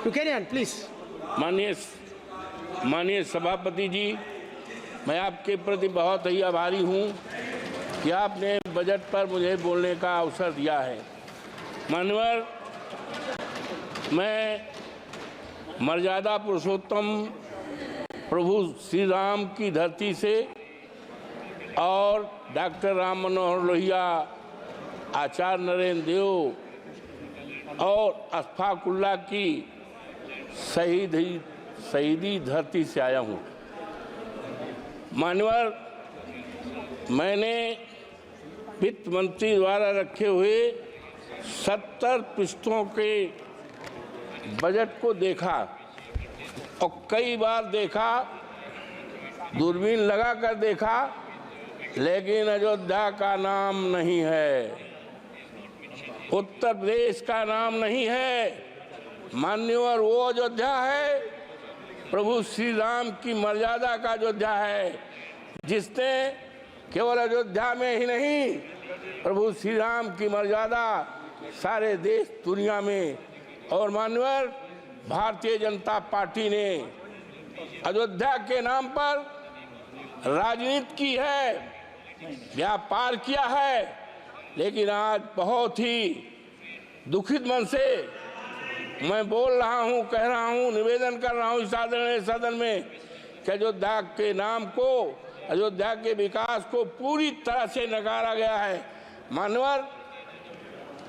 You carry on, please. माननीय सभापति जी, मैं आपके प्रति बहुत ही आभारी हूँ कि आपने बजट पर मुझे बोलने का अवसर दिया है। माननीय, मैं मर्यादा पुरुषोत्तम प्रभु श्री राम की धरती से और डॉक्टर राम मनोहर लोहिया, आचार्य नरेंद्र देव और अशफाकुल्ला की शहीदी धरती से आया हूँ। मान्यवर, मैंने वित्त मंत्री द्वारा रखे हुए 70 पृष्ठों के बजट को देखा और कई बार देखा, दूरबीन लगा कर देखा, लेकिन अयोध्या का नाम नहीं है, उत्तर प्रदेश का नाम नहीं है। मान्यवर, वो अयोध्या है प्रभु श्री राम की मर्यादा का अयोध्या है, जिसने केवल अयोध्या में ही नहीं प्रभु श्री राम की मर्यादा सारे देश दुनिया में। और मान्यवर, भारतीय जनता पार्टी ने अयोध्या के नाम पर राजनीति की है, व्यापार किया है, लेकिन आज बहुत ही दुखित मन से मैं बोल रहा हूं, कह रहा हूं, निवेदन कर रहा हूं इस सदन में कि अयोध्या के नाम को, अयोध्या के विकास को पूरी तरह से नकारा गया है। मानवर,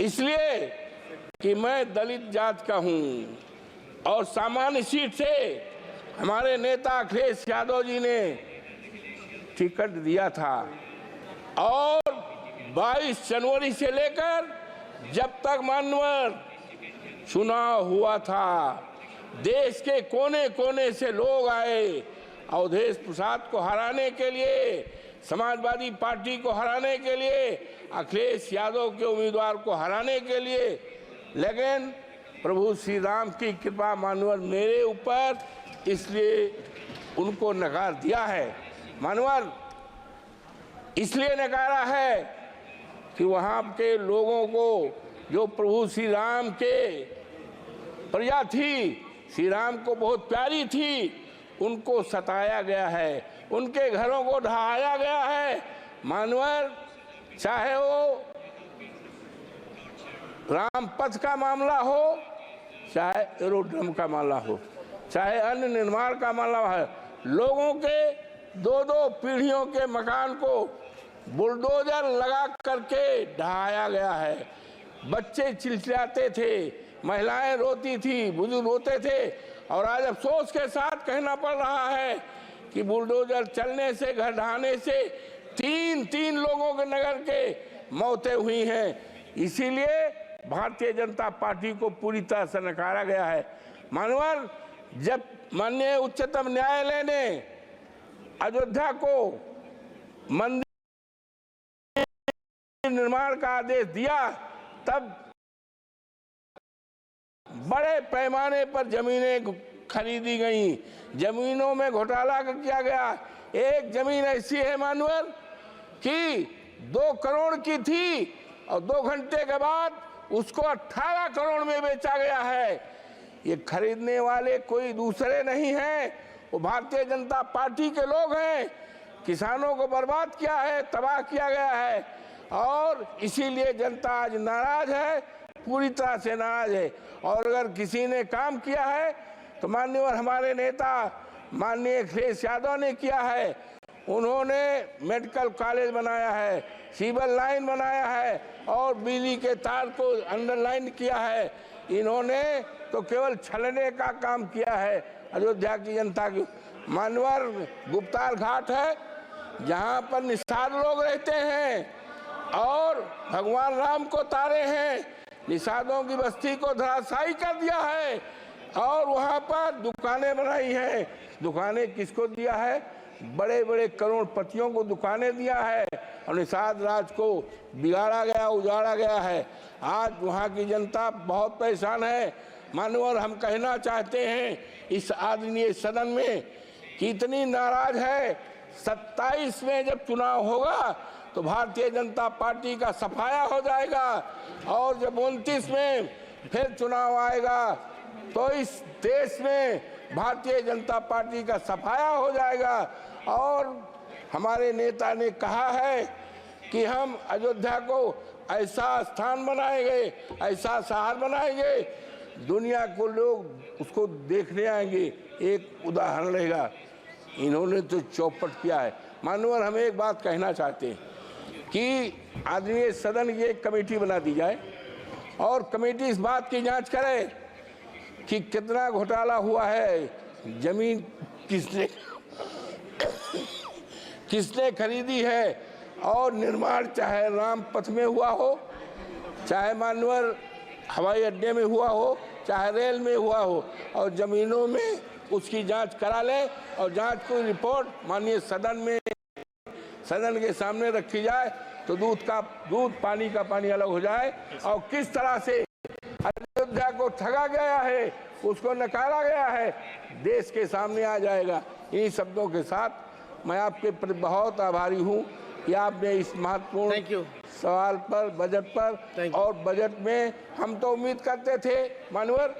इसलिए कि मैं दलित जात का हूं और सामान्य सीट से हमारे नेता अखिलेश यादव जी ने टिकट दिया था और 22 जनवरी से लेकर जब तक मान्यवर चुनाव हुआ था, देश के कोने कोने से लोग आए अवधेश प्रसाद को हराने के लिए, समाजवादी पार्टी को हराने के लिए, अखिलेश यादव के उम्मीदवार को हराने के लिए। लेकिन प्रभु श्री राम की कृपा मानवर मेरे ऊपर, इसलिए उनको नकार दिया है। मानवर, इसलिए नकारा है कि वहाँ के लोगों को जो प्रभु श्री राम के प्रजा थी, श्री राम को बहुत प्यारी थी, उनको सताया गया है, उनके घरों को ढहाया गया है। मानवर, चाहे वो राम पथ का मामला हो, चाहे एरोड्रम का मामला हो, चाहे अन्य निर्माण का मामला है, लोगों के 2-2 पीढ़ियों के मकान को बुलडोजर लगा करके ढहाया गया है। बच्चे चिल्लाते थे, महिलाएं रोती थी, बुजुर्ग रोते थे, और आज अफसोस के साथ कहना पड़ रहा है कि बुलडोजर चलने से, घर ढहाने से 3 लोगों के नगर के मौतें हुई हैं। इसीलिए भारतीय जनता पार्टी को पूरी तरह से नकारा गया है। मानवर, जब माननीय उच्चतम न्यायालय ने अयोध्या को मंदिर निर्माण का आदेश दिया, तब बड़े पैमाने पर जमीनें खरीदी गई, जमीनों में घोटाला किया गया। एक जमीन ऐसी है मानवर कि 2 करोड़ की थी और 2 घंटे के बाद उसको 18 करोड़ में बेचा गया है। ये खरीदने वाले कोई दूसरे नहीं हैं, वो भारतीय जनता पार्टी के लोग हैं। किसानों को बर्बाद किया है, तबाह किया गया है, और इसीलिए जनता आज नाराज है, पूरी तरह से नाराज है। और अगर किसी ने काम किया है तो माननीय हमारे नेता माननीय अखिलेश यादव ने किया है। उन्होंने मेडिकल कॉलेज बनाया है, सिविल लाइन बनाया है और बिजली के तार को अंडरलाइन किया है। इन्होंने तो केवल छलने का काम किया है अयोध्या की जनता की। मानवर, गुप्तार घाट है जहाँ पर निषाद लोग रहते हैं और भगवान राम को तारे हैं, निषादों की बस्ती को धराशायी कर दिया है और वहाँ पर दुकानें बनाई हैं। दुकानें किसको दिया है? बड़े बड़े करोड़पतियों को दुकानें दिया है और निषाद राज को बिगाड़ा गया, उजाड़ा गया है। आज वहाँ की जनता बहुत परेशान है। मानवर, हम कहना चाहते हैं इस आदरणीय सदन में कि इतनी नाराज है, 27 में जब चुनाव होगा तो भारतीय जनता पार्टी का सफाया हो जाएगा और जब 29 में फिर चुनाव आएगा तो इस देश में भारतीय जनता पार्टी का सफाया हो जाएगा। और हमारे नेता ने कहा है कि हम अयोध्या को ऐसा स्थान बनाएंगे, ऐसा शहर बनाएंगे, दुनिया को लोग उसको देखने आएंगे, एक उदाहरण रहेगा। इन्होंने तो चौपट किया है। मानवर, हम एक बात कहना चाहते हैं कि आदरणीय सदन की एक कमेटी बना दी जाए और कमेटी इस बात की जांच करे कि कितना घोटाला हुआ है, जमीन किसने खरीदी है, और निर्माण चाहे रामपथ में हुआ हो, चाहे मानवर हवाई अड्डे में हुआ हो, चाहे रेल में हुआ हो, और जमीनों में उसकी जांच करा ले और जांच की रिपोर्ट माननीय सदन के सामने रखी जाए तो दूध पानी का पानी अलग हो जाए। और किस तरह से अयोध्या को ठगा गया है, उसको नकारा गया है, देश के सामने आ जाएगा। इन्हीं शब्दों के साथ मैं आपके प्रति बहुत आभारी हूँ कि आपने इस महत्वपूर्ण सवाल पर, बजट पर, और बजट में हम तो उम्मीद करते थे मानवर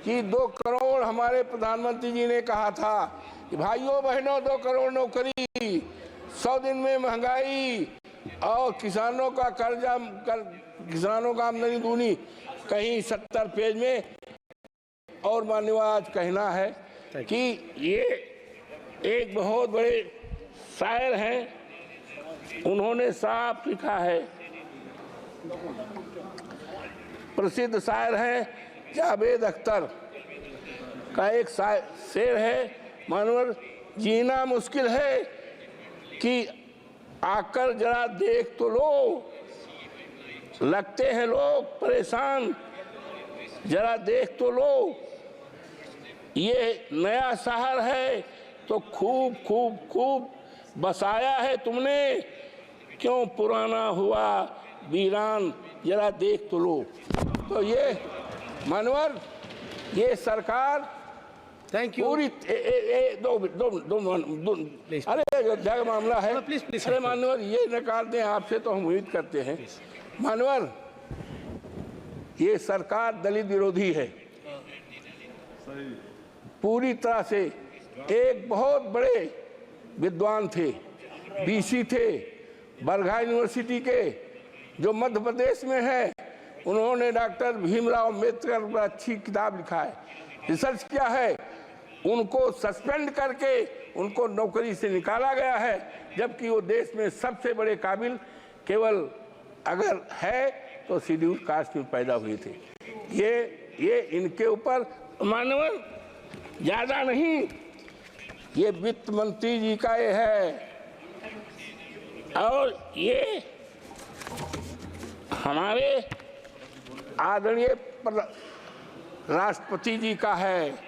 कि 2 करोड़ हमारे प्रधानमंत्री जी ने कहा था कि भाइयों बहनों 2 करोड़ नौकरी, 100 दिन में महंगाई और किसानों का कर्जा, किसानों का आमदनी दूनी, कहीं 70 पेज में। और माननीय आज कहना है कि ये एक बहुत बड़े शायर हैं, उन्होंने साफ लिखा है, प्रसिद्ध शायर है जावेद अख्तर का एक शेर है, मानवर, जीना मुश्किल है कि आकर जरा देख तो लो, लगते हैं लोग परेशान, जरा देख तो लो, ये नया शहर है तो खूब खूब खूब बसाया है तुमने, क्यों पुराना हुआ वीरान, जरा देख तो लो। तो ये मानवर, ये सरकार पूरी दो अरे अयोध्या का मामला है, अरे मानवर ये नकार दें आपसे तो हम उम्मीद करते हैं। मानवर, ये सरकार दलित विरोधी है पूरी तरह से। एक बहुत बड़े विद्वान थे, बीसी थे, बरघा यूनिवर्सिटी के, जो मध्य प्रदेश में है, उन्होंने डॉक्टर भीमराव अम्बेडकर पर अच्छी किताब लिखा है, रिसर्च किया है। उनको सस्पेंड करके उनको नौकरी से निकाला गया है, जबकि वो देश में सबसे बड़े काबिल केवल अगर है तो शेड्यूल कास्ट में पैदा हुए थे। ये इनके ऊपर मानव ज्यादा नहीं, ये वित्त मंत्री जी का ये है, और ये हमारे आदरणीय राष्ट्रपति जी का है।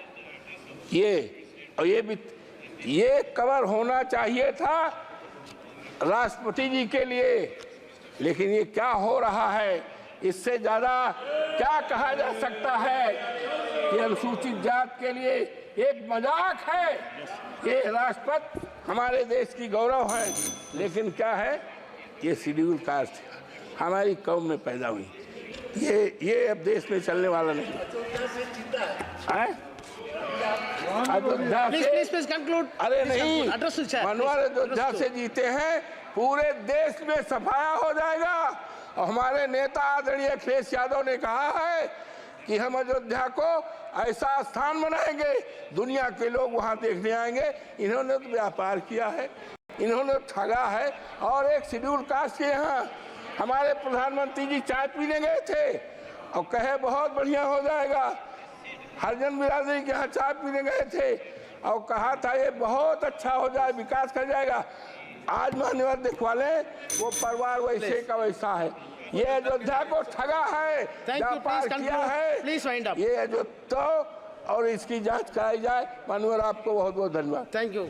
और ये कवर होना चाहिए था राष्ट्रपति जी के लिए, लेकिन ये क्या हो रहा है, इससे ज्यादा क्या कहा जा सकता है कि अनुसूचित जात के लिए एक मजाक है। ये राष्ट्रपति हमारे देश की गौरव है, लेकिन क्या है, ये शेड्यूल कास्ट हमारी कौम में पैदा हुई, ये अब देश में चलने वाला नहीं है। अयोध्या से कंक्लूड, अरे नहीं मनोहर, अयोध्या से जीते हैं, पूरे देश में सफाया हो जाएगा। और हमारे नेता आदरणीय अखिलेश यादव ने कहा है कि हम अयोध्या को ऐसा स्थान बनाएंगे, दुनिया के लोग वहां देखने आएंगे। इन्होंने तो व्यापार किया है, इन्होंने ठगा है। और एक शेड्यूल कास्ट के यहाँ हमारे प्रधानमंत्री जी चाय पीने गए थे और कहे बहुत बढ़िया हो जाएगा। हरिजन बिरादरी के यहाँ चाय पीने गए थे और कहा था ये बहुत अच्छा हो जाए, विकास कर जाएगा। आज मान्यवर दिखवा ले, वो परिवार वैसे का वैसा है। ये अयोध्या को ठगा है, व्यापार किया है। ये अयोध्या और इसकी जांच कराई जाए। मान्यवर, आपको बहुत बहुत धन्यवाद। Thank you.